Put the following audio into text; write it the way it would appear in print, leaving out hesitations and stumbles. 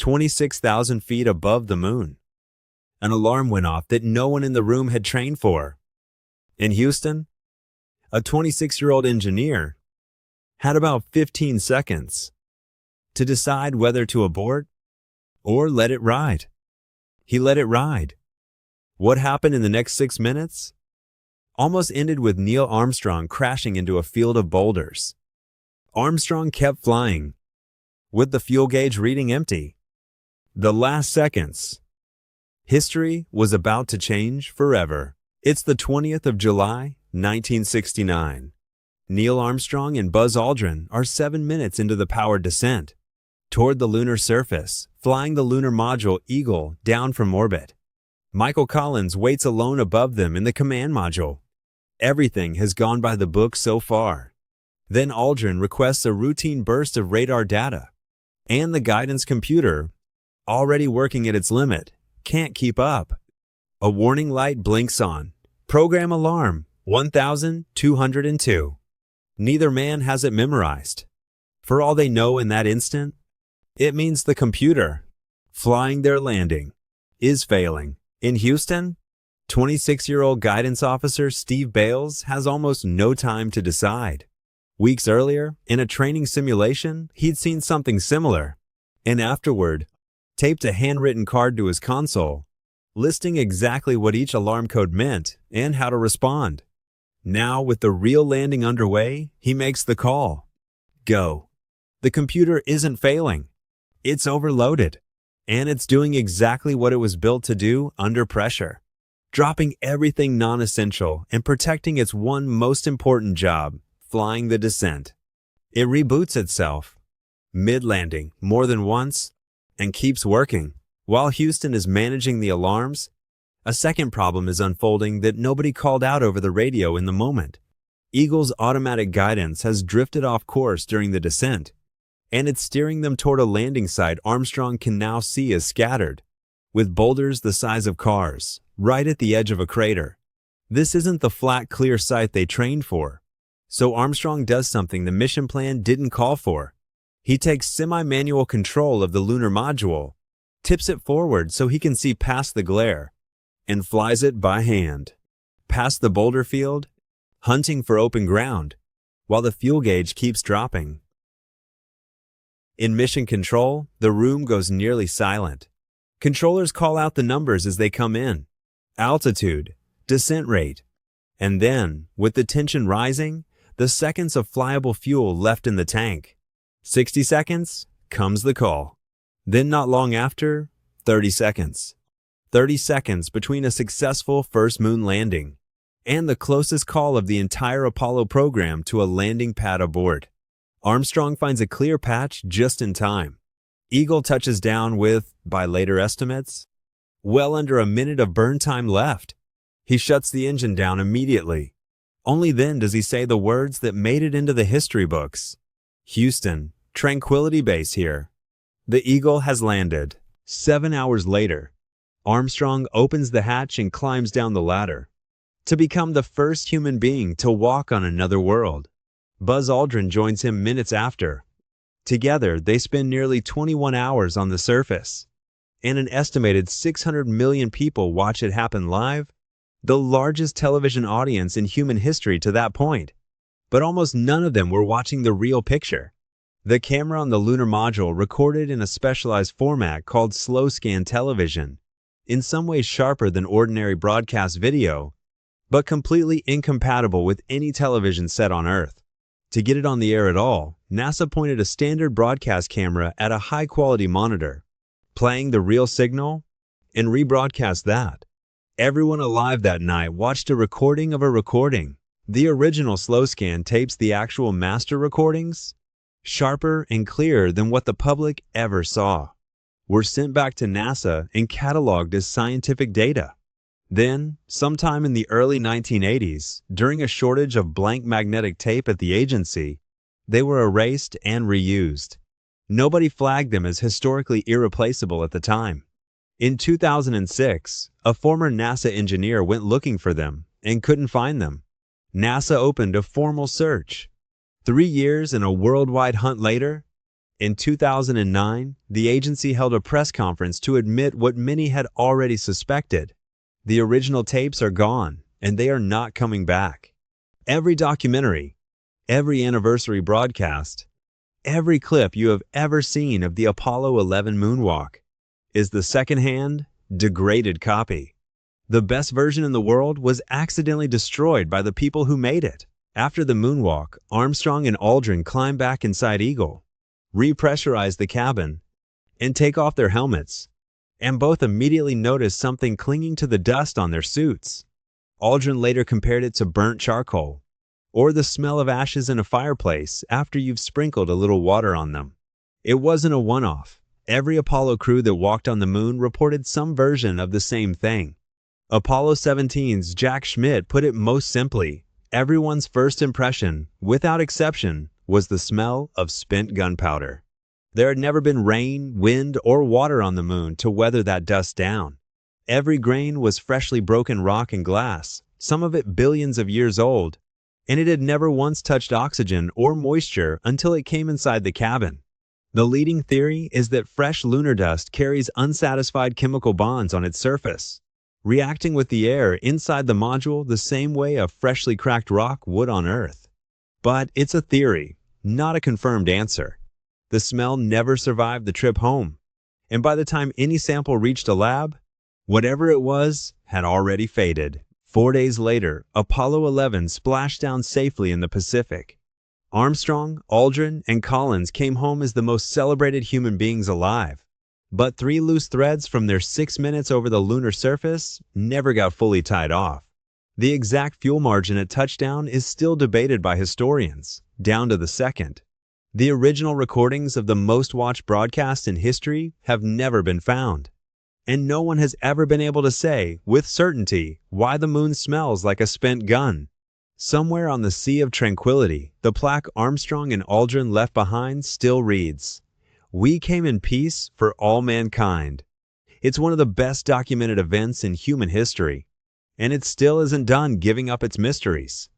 26,000 feet above the moon. An alarm went off that no one in the room had trained for. In Houston, a 26-year-old engineer had about 15 seconds to decide whether to abort or let it ride. He let it ride. What happened in the next 6 minutes almost ended with Neil Armstrong crashing into a field of boulders. Armstrong kept flying, with the fuel gauge reading empty. The last seconds. History was about to change forever. It's the 20th of July, 1969. Neil Armstrong and Buzz Aldrin are 7 minutes into the powered descent toward the lunar surface, flying the lunar module Eagle down from orbit. Michael Collins waits alone above them in the command module. Everything has gone by the book so far. Then Aldrin requests a routine burst of radar data, and the guidance computer, already working at its limit, can't keep up. A warning light blinks on. Program alarm 1202. Neither man has it memorized. For all they know in that instant, it means the computer, flying their landing, is failing. In Houston, 26-year-old guidance officer Steve Bales has almost no time to decide. Weeks earlier, in a training simulation, he'd seen something similar, and afterward, taped a handwritten card to his console, listing exactly what each alarm code meant and how to respond. Now, with the real landing underway, he makes the call. Go. The computer isn't failing. It's overloaded, and it's doing exactly what it was built to do under pressure, dropping everything non-essential and protecting its one most important job, flying the descent. It reboots itself, mid-landing more than once, and keeps working. While Houston is managing the alarms, a second problem is unfolding that nobody called out over the radio in the moment. Eagle's automatic guidance has drifted off course during the descent, and it's steering them toward a landing site Armstrong can now see as scattered, with boulders the size of cars, right at the edge of a crater. This isn't the flat, clear site they trained for, so Armstrong does something the mission plan didn't call for. He takes semi-manual control of the lunar module, tips it forward so he can see past the glare, and flies it by hand, past the boulder field, hunting for open ground, while the fuel gauge keeps dropping. In mission control, the room goes nearly silent. Controllers call out the numbers as they come in: altitude, descent rate, and then, with the tension rising, the seconds of flyable fuel left in the tank. 60 seconds, comes the call. Then not long after, 30 seconds. 30 seconds between a successful first moon landing and the closest call of the entire Apollo program to a landing pad aboard. Armstrong finds a clear patch just in time. Eagle touches down with, by later estimates, well under a minute of burn time left. He shuts the engine down immediately. Only then does he say the words that made it into the history books. Houston, Tranquility Base here. The Eagle has landed. 7 hours later, Armstrong opens the hatch and climbs down the ladder to become the first human being to walk on another world. Buzz Aldrin joins him minutes after. Together, they spend nearly 21 hours on the surface, and an estimated 600 million people watch it happen live, the largest television audience in human history to that point. But almost none of them were watching the real picture. The camera on the lunar module recorded in a specialized format called slow scan television, in some ways sharper than ordinary broadcast video, but completely incompatible with any television set on Earth. To get it on the air at all, NASA pointed a standard broadcast camera at a high-quality monitor, playing the real signal, and rebroadcast that. Everyone alive that night watched a recording of a recording. The original slow scan tapes the actual master recordings, sharper and clearer than what the public ever saw, were sent back to NASA and cataloged as scientific data. Then, sometime in the early 1980s, during a shortage of blank magnetic tape at the agency, they were erased and reused. Nobody flagged them as historically irreplaceable at the time. In 2006, a former NASA engineer went looking for them and couldn't find them. NASA opened a formal search. 3 years and a worldwide hunt later, In 2009, the agency held a press conference to admit what many had already suspected. The original tapes are gone, and they are not coming back. Every documentary, every anniversary broadcast, every clip you have ever seen of the Apollo 11 moonwalk is the secondhand, degraded copy. The best version in the world was accidentally destroyed by the people who made it. After the moonwalk, Armstrong and Aldrin climb back inside Eagle, repressurize the cabin, and take off their helmets, and both immediately notice something clinging to the dust on their suits. Aldrin later compared it to burnt charcoal, or the smell of ashes in a fireplace after you've sprinkled a little water on them. It wasn't a one-off. Every Apollo crew that walked on the moon reported some version of the same thing. Apollo 17's Jack Schmitt put it most simply: everyone's first impression, without exception, was the smell of spent gunpowder. There had never been rain, wind, or water on the moon to weather that dust down. Every grain was freshly broken rock and glass, some of it billions of years old, and it had never once touched oxygen or moisture until it came inside the cabin. The leading theory is that fresh lunar dust carries unsatisfied chemical bonds on its surface, reacting with the air inside the module the same way a freshly cracked rock would on Earth. But it's a theory, not a confirmed answer. The smell never survived the trip home, and by the time any sample reached a lab, whatever it was had already faded. 4 days later, Apollo 11 splashed down safely in the Pacific. Armstrong, Aldrin, and Collins came home as the most celebrated human beings alive. But 3 loose threads from their 6 minutes over the lunar surface never got fully tied off. The exact fuel margin at touchdown is still debated by historians, down to the second. The original recordings of the most watched broadcast in history have never been found. And no one has ever been able to say, with certainty, why the moon smells like a spent gun. Somewhere on the Sea of Tranquility, the plaque Armstrong and Aldrin left behind still reads, "We came in peace for all mankind." It's one of the best documented events in human history, and it still isn't done giving up its mysteries.